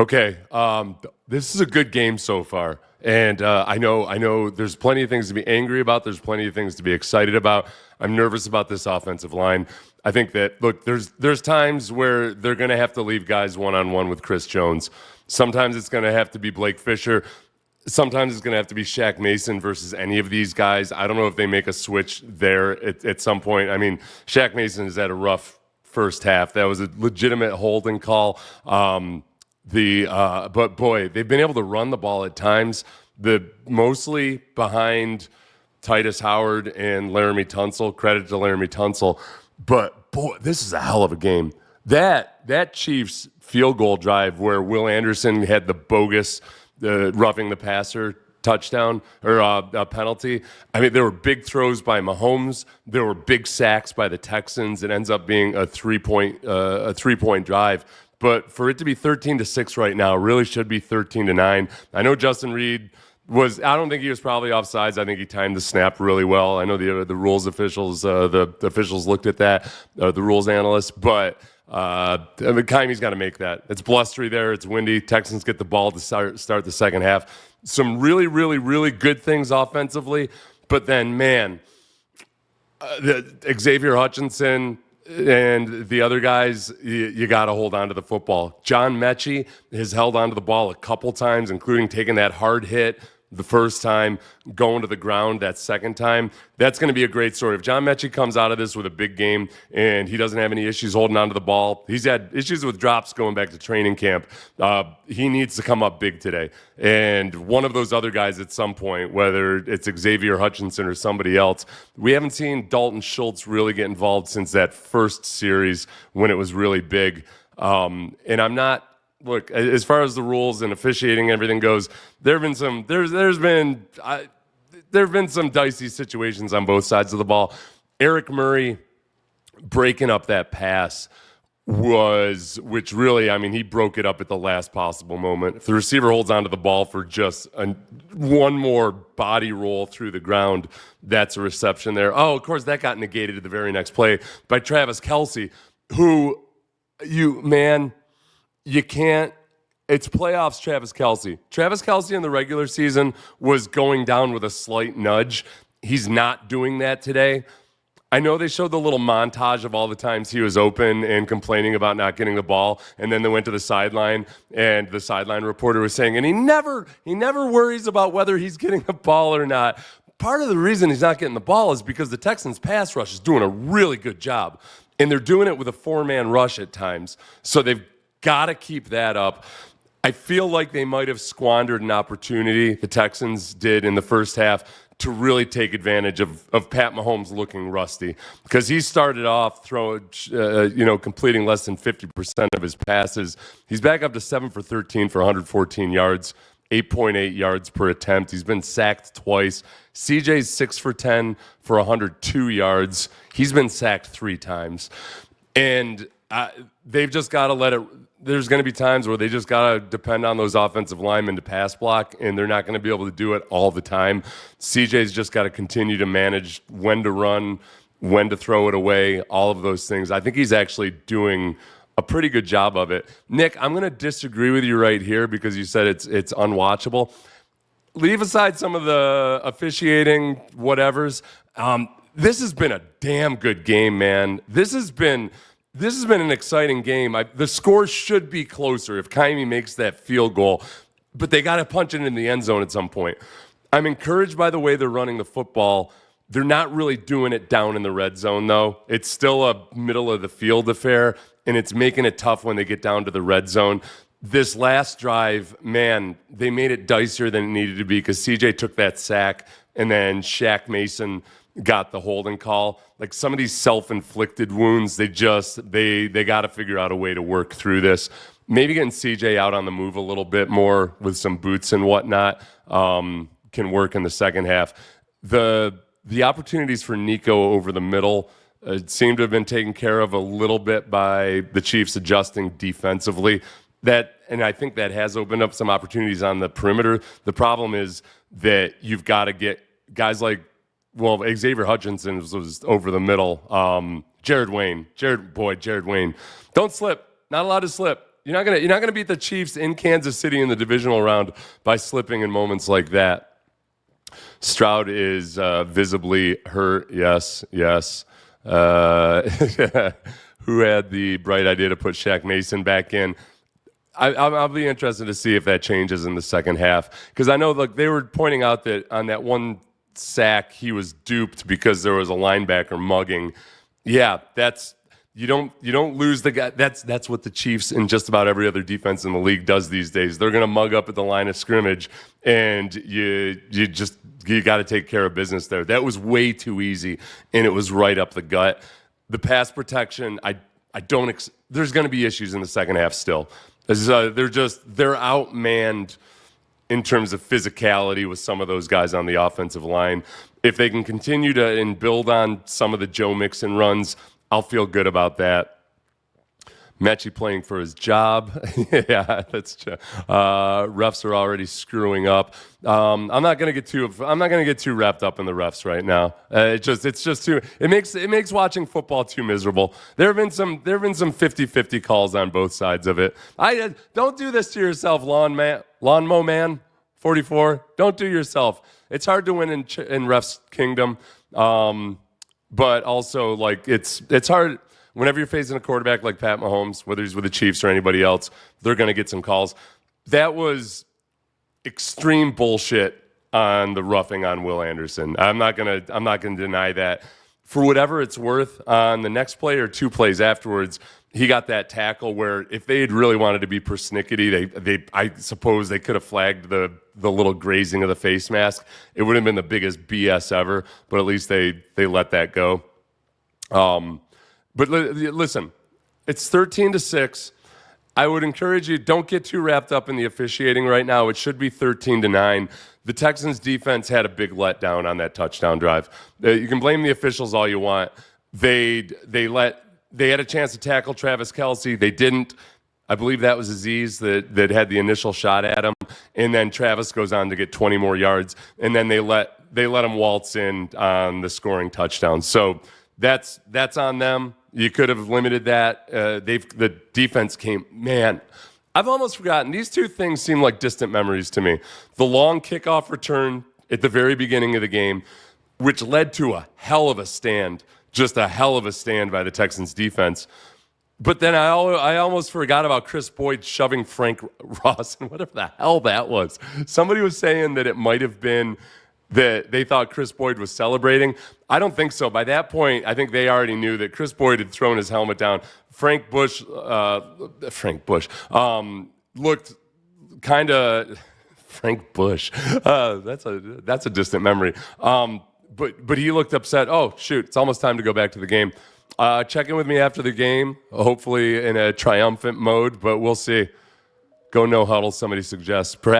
Okay, this is a good game so far, and I know. There's plenty of things to be angry about. There's plenty of things to be excited about. I'm nervous about this offensive line. I think that there's times where they're going to have to leave guys one-on-one with Chris Jones. Sometimes it's going to have to be Blake Fisher. Sometimes it's going to have to be Shaq Mason versus any of these guys. I don't know if they make a switch there at some point. I mean, Shaq Mason has had a rough first half. That was a legitimate holding call. But boy, they've been able to run the ball at times. Mostly behind Titus Howard and Laramie Tunsil. Credit to Laramie Tunsil. But boy, this is a hell of a game. That Chiefs field goal drive where Will Anderson had the bogus roughing the passer touchdown or penalty. I mean, there were big throws by Mahomes. There were big sacks by the Texans. It ends up being a three-point drive. But for it to be 13-6 right now, really should be 13-9. I know Justin Reed I don't think he was probably offsides. I think he timed the snap really well. I know the rules officials, the officials looked at that, the rules analysts, but Kymie's got to make that. It's blustery there. It's windy. Texans get the ball to start the second half. Some really, really, really good things offensively, but then, man, Xavier Hutchinson and the other guys, you got to hold on to the football. John Mechie has held on to the ball a couple times, including taking that hard hit the first time, going to the ground that second time. That's going to be a great story. If John Mechie comes out of this with a big game and he doesn't have any issues holding on to the ball, he's had issues with drops going back to training camp. He needs to come up big today. And one of those other guys at some point, whether it's Xavier Hutchinson or somebody else, we haven't seen Dalton Schultz really get involved since that first series when it was really big. And I'm not, look, as far as the rules and officiating and everything goes, there have been some dicey situations on both sides of the ball. Eric Murray breaking up that pass which really, I mean, he broke it up at the last possible moment. If the receiver holds onto the ball for just one more body roll through the ground, that's a reception there. Oh, of course, that got negated at the very next play by Travis Kelce, who you can't. It's playoffs, Travis Kelce. Travis Kelce in the regular season was going down with a slight nudge. He's not doing that today. I know they showed the little montage of all the times he was open and complaining about not getting the ball, and then they went to the sideline, and the sideline reporter was saying, and he never worries about whether he's getting the ball or not. Part of the reason he's not getting the ball is because the Texans pass rush is doing a really good job, and they're doing it with a four-man rush at times, so they've got to keep that up. I feel like they might have squandered an opportunity, the Texans did in the first half, to really take advantage of Pat Mahomes looking rusty, because he started off completing less than 50% of his passes. He's back up to 7 for 13 for 114 yards, 8.8 yards per attempt. He's been sacked twice. CJ's 6 for 10 for 102 yards. He's been sacked 3 times. And they've just got to let it. There's going to be times where they just got to depend on those offensive linemen to pass block, and they're not going to be able to do it all the time. CJ's just got to continue to manage when to run, when to throw it away, all of those things. I think he's actually doing a pretty good job of it. Nick, I'm going to disagree with you right here because you said it's unwatchable. Leave aside some of the officiating whatevers. This has been a damn good game, man. This has been an exciting game. The score should be closer if Kymie makes that field goal, but they got to punch it in the end zone at some point. I'm encouraged by the way they're running the football. They're not really doing it down in the red zone, though. It's still a middle-of-the-field affair, and it's making it tough when they get down to the red zone. This last drive, man, they made it dicier than it needed to be because CJ took that sack, and then Shaq Mason got the holding call. Like, some of these self-inflicted wounds, they got to figure out a way to work through this. Maybe getting CJ out on the move a little bit more with some boots and whatnot can work in the second half. The opportunities for Nico over the middle seem to have been taken care of a little bit by the Chiefs adjusting defensively. And I think that has opened up some opportunities on the perimeter. The problem is that you've got to get guys like, Xavier Hutchinson was over the middle. Jared Wayne. Don't slip. Not allowed to slip. You're not gonna beat the Chiefs in Kansas City in the divisional round by slipping in moments like that. Stroud is visibly hurt. Yes. Who had the bright idea to put Shaq Mason back in? I'll be interested to see if that changes in the second half, because I know they were pointing out that on that one sack he was duped because there was a linebacker mugging. Yeah, you don't lose the guy. That's what the Chiefs and just about every other defense in the league does these days. They're going to mug up at the line of scrimmage, and you got to take care of business there. That was way too easy, and it was right up the gut. The pass protection, there's going to be issues in the second half still. They're outmanned in terms of physicality with some of those guys on the offensive line. If they can continue to and build on some of the Joe Mixon runs, I'll feel good about that. Mechie playing for his job. Yeah, that's true. Refs are already screwing up. I'm not gonna get too wrapped up in the refs right now. It's just too. It makes watching football too miserable. There have been some 50-50 calls on both sides of it. Don't do this to yourself, lawnmower man 44. Don't do yourself. It's hard to win in refs kingdom, but also it's hard. Whenever you're facing a quarterback like Pat Mahomes, whether he's with the Chiefs or anybody else, they're going to get some calls. That was extreme bullshit on the roughing on Will Anderson. I'm not going to deny that. For whatever it's worth, on the next play or two plays afterwards, he got that tackle where if they had really wanted to be persnickety, I suppose they could have flagged the little grazing of the face mask. It would have been the biggest BS ever, but at least they let that go. But listen, it's 13-6. I would encourage you, don't get too wrapped up in the officiating right now. It should be 13-9. The Texans defense had a big letdown on that touchdown drive. You can blame the officials all you want. They had a chance to tackle Travis Kelce. They didn't. I believe that was Aziz that had the initial shot at him, and then Travis goes on to get 20 more yards, and then they let him waltz in on the scoring touchdown. So that's on them. You could have limited that. The defense came, man. I've almost forgotten. These two things seem like distant memories to me. The long kickoff return at the very beginning of the game, which led to a hell of a stand, just a hell of a stand by the Texans defense. But then I almost forgot about Chris Boyd shoving Frank Ross and whatever the hell that was. Somebody was saying that it might have been that they thought Chris Boyd was celebrating. I don't think so. By that point, I think they already knew that Chris Boyd had thrown his helmet down. Frank Bush looked kind of Frank Bush. That's a distant memory. But he looked upset. Oh shoot! It's almost time to go back to the game. Check in with me after the game, hopefully in a triumphant mode. But we'll see. Go no huddle. Somebody suggests. Perhaps